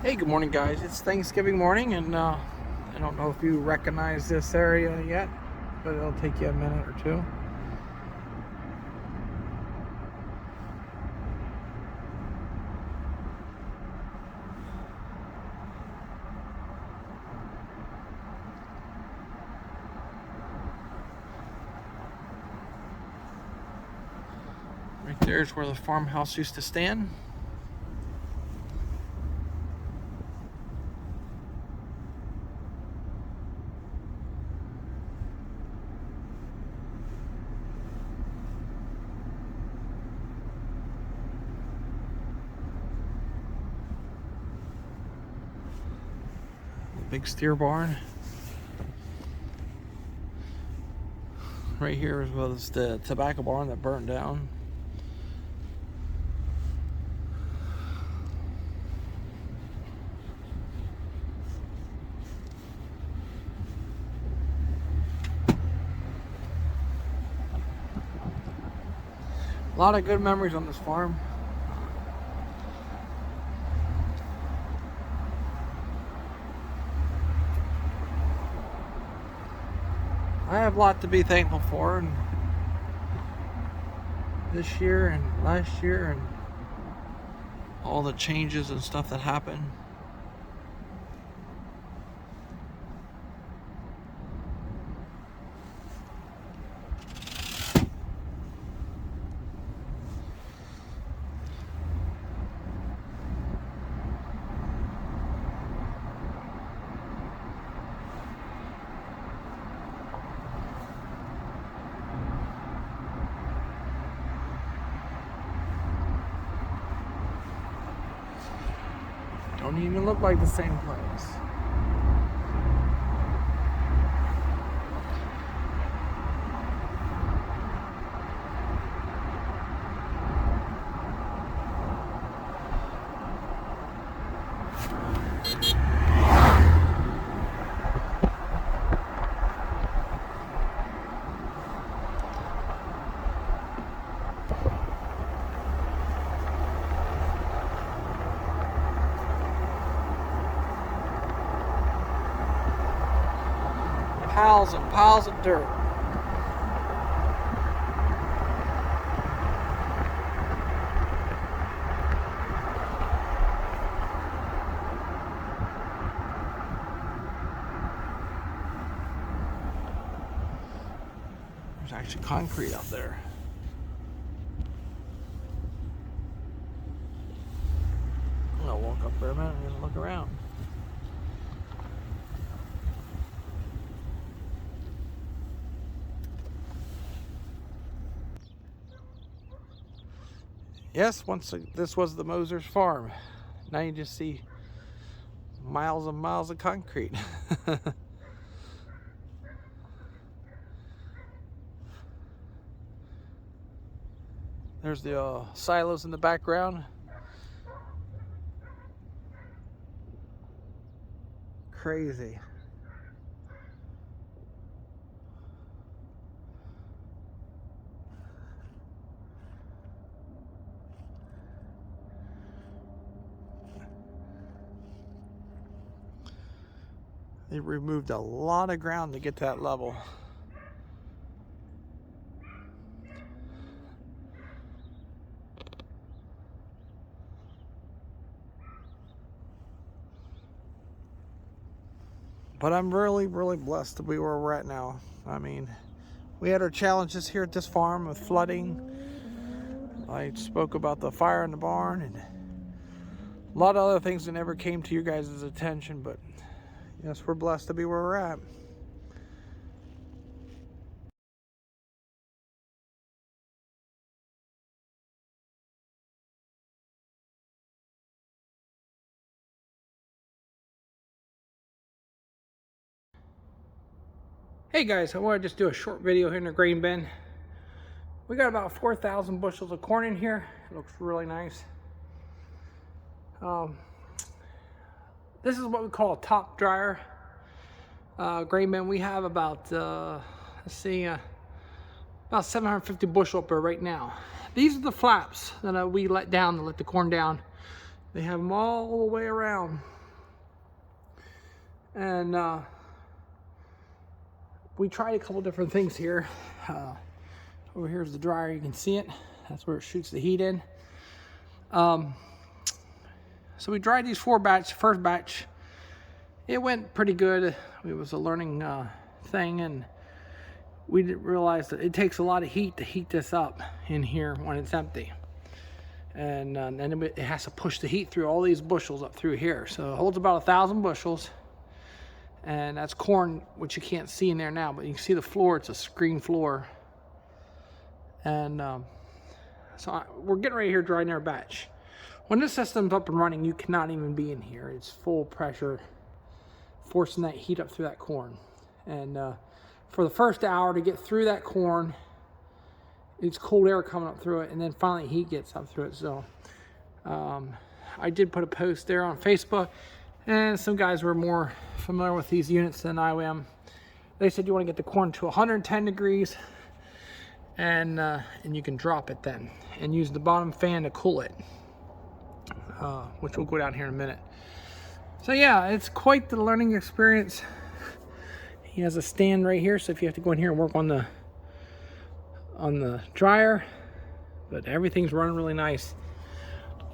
Hey, good morning, guys. It's Thanksgiving morning, and I don't know if you recognize this area yet, but it'll take you a minute or two. Right there's where the farmhouse used to stand. The big steer barn. Right here was the tobacco barn that burnt down. A lot of good memories on this farm. I have a lot to be thankful for, and this year and last year, and all the changes and stuff that happened. Don't even look like the same place. Piles and piles of dirt. There's actually concrete out there. I'm gonna walk up there a minute and look around. Yes, this was the Moser's farm. Now you just see miles and miles of concrete. There's the silos in the background. Crazy. They removed a lot of ground to get to that level. But I'm really, really blessed to be where we're at now. I mean, we had our challenges here at this farm with flooding. I spoke about the fire in the barn and a lot of other things that never came to you guys' attention, but yes, we're blessed to be where we're at. Hey guys, I want to just do a short video here in the grain bin. We got about 4,000 bushels of corn in here. It looks really nice. This is what we call a top dryer grain bin. We have about, let's see, about 750 bushel up there right now. These are the flaps that we let down to let the corn down They have them all the way around. And we tried a couple different things here. Over here is the dryer, you can see it. That's where it shoots the heat in. So we tried these 4 batch, first batch. It went pretty good. It was a learning thing, and we didn't realize that it takes a lot of heat to heat this up in here when it's empty. And then it has to push the heat through all these bushels up through here. So it holds about 1,000 bushels. And that's corn, which you can't see in there now, but you can see the floor. It's a screen floor. And we're getting ready here drying our batch. When this system's up and running, you cannot even be in here. It's full pressure, forcing that heat up through that corn. And for the first hour to get through that corn, it's cold air coming up through it, and then finally heat gets up through it. So I did put a post there on Facebook, and some guys were more familiar with these units than I am. They said you want to get the corn to 110 degrees, and you can drop it then, and use the bottom fan to cool it, which we'll go down here in a minute. So yeah, it's quite the learning experience. He has a stand right here, so if you have to go in here and work on the dryer, but everything's running really nice.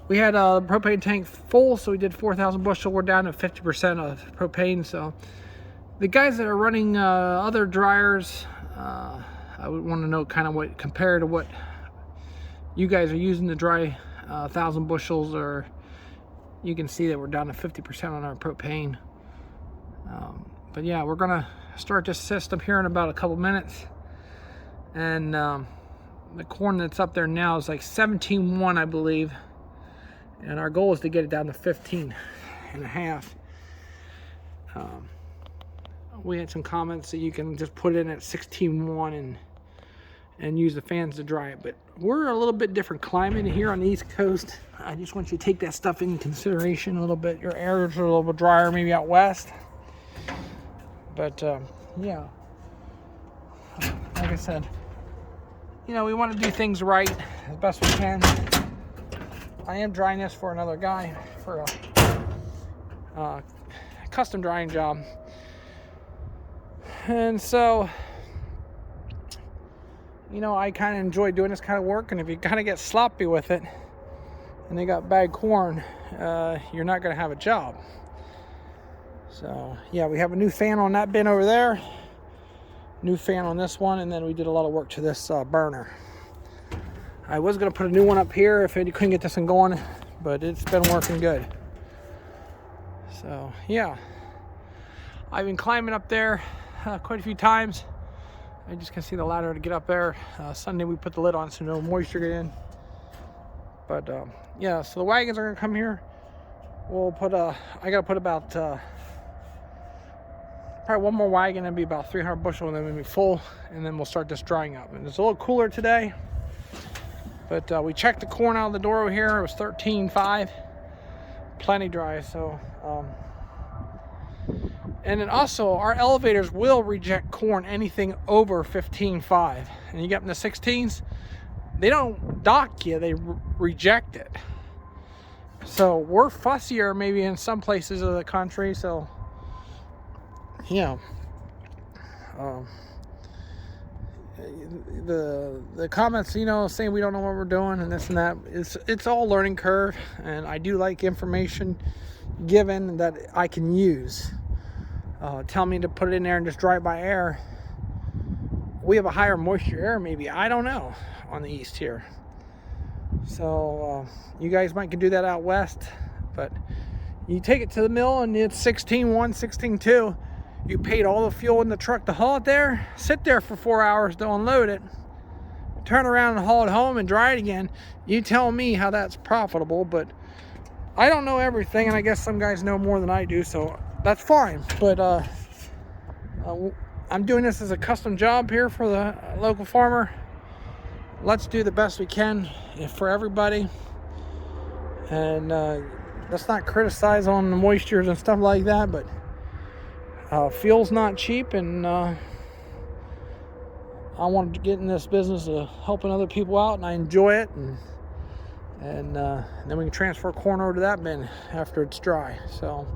We had a propane tank full, so we did 4,000 bushel. We're down to 50% of propane. So the guys that are running other dryers, I would want to know kind of what, compared to what you guys are using to dry 1,000 bushels, or you can see that we're down to 50% on our propane. But yeah, we're gonna start this system here in about a couple minutes. And the corn that's up there now is like 17.1, I believe. And our goal is to get it down to 15.5. We had some comments that you can just put it in at 16.1 and use the fans to dry it. But we're a little bit different climate here on the East Coast. I just want you to take that stuff in consideration a little bit. Your areas are a little bit drier, maybe out west. But yeah, like I said, you know, we want to do things right as best we can. I am drying this for another guy for a custom drying job. And so, you know, I kind of enjoy doing this kind of work. And if you kind of get sloppy with it and they got bad corn, you're not going to have a job. So, yeah, we have a new fan on that bin over there. New fan on this one, and then we did a lot of work to this burner. I was going to put a new one up here if you couldn't get this one going, but it's been working good. So yeah, I've been climbing up there quite a few times. I just can see the ladder to get up there. Sunday we put the lid on so no moisture get in. But yeah, so the wagons are going to come here. We'll put I got to put about probably one more wagon. It'll be about 300 bushel, and then we'll be full, and then we'll start this drying up. And it's a little cooler today, but we checked the corn out of the door over here. It was 13.5, plenty dry. So and then also our elevators will reject corn anything over 15.5, and you get them to 16s, they don't dock you, they reject it. So we're fussier maybe in some places of the country. So yeah, the comments, you know, saying we don't know what we're doing and this and that, it's all learning curve, and I do like information given that I can use. Tell me to put it in there and just dry it by air. We have a higher moisture air, maybe, I don't know, on the east here. So you guys might can do that out west, but you take it to the mill and it's 16.1, 16.2. You paid all the fuel in the truck to haul it there, sit there for 4 hours to unload it, turn around and haul it home and dry it again. You tell me how that's profitable. But I don't know everything, and I guess some guys know more than I do, so that's fine. But I'm doing this as a custom job here for the local farmer. Let's do the best we can for everybody, and let's not criticize on the moistures and stuff like that. But fuel's not cheap, and I wanted to get in this business of helping other people out, and I enjoy it, And then we can transfer corn over to that bin after it's dry. So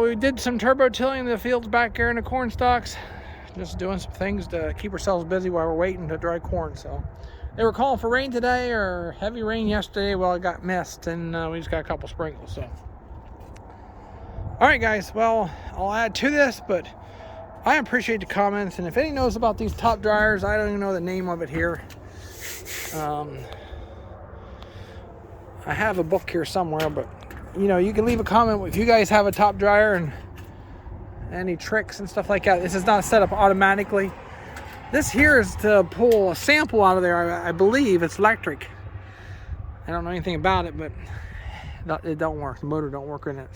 we did some turbo tilling in the fields back here in the corn stalks. Just doing some things to keep ourselves busy while we're waiting to dry corn. So they were calling for rain today, or heavy rain yesterday. Well, it got missed, and we just got a couple sprinkles. So all right, guys, well, I'll add to this, but I appreciate the comments. And if any knows about these top dryers, I don't even know the name of it here. I have a book here somewhere, but you know, you can leave a comment if you guys have a top dryer and any tricks and stuff like that. This is not set up automatically. This here is to pull a sample out of there. I believe it's electric. I don't know anything about it, but it don't work. The motor don't work in it.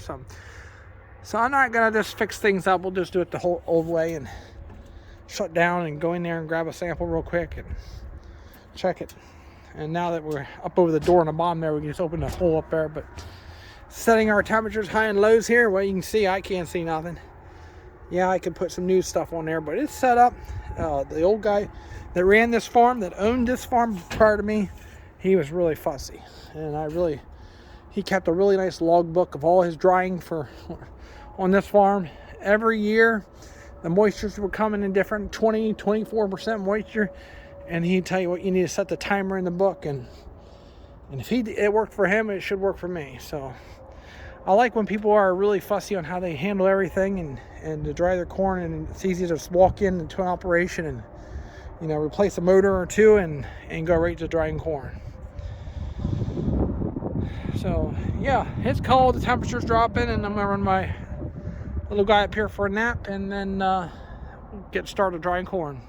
So I'm not gonna just fix things up. We'll just do it the whole old way and shut down and go in there and grab a sample real quick and check it. And now that we're up over the door on the bottom there, we can just open the hole up there. But setting our temperatures high and lows here, well, you can see I can't see nothing. Yeah, I could put some new stuff on there, but it's set up. The old guy that ran this farm, that owned this farm prior to me, he was really fussy. And he kept a really nice log book of all his drying on this farm. Every year, the moistures were coming in different, 24% moisture. And he'd tell you what, you need to set the timer in the book. And if it worked for him, it should work for me. So I like when people are really fussy on how they handle everything and to dry their corn, and it's easy to just walk into an operation and, you know, replace a motor or two and go right to drying corn. So yeah, it's cold, the temperature's dropping, and I'm gonna run my little guy up here for a nap and then get started drying corn.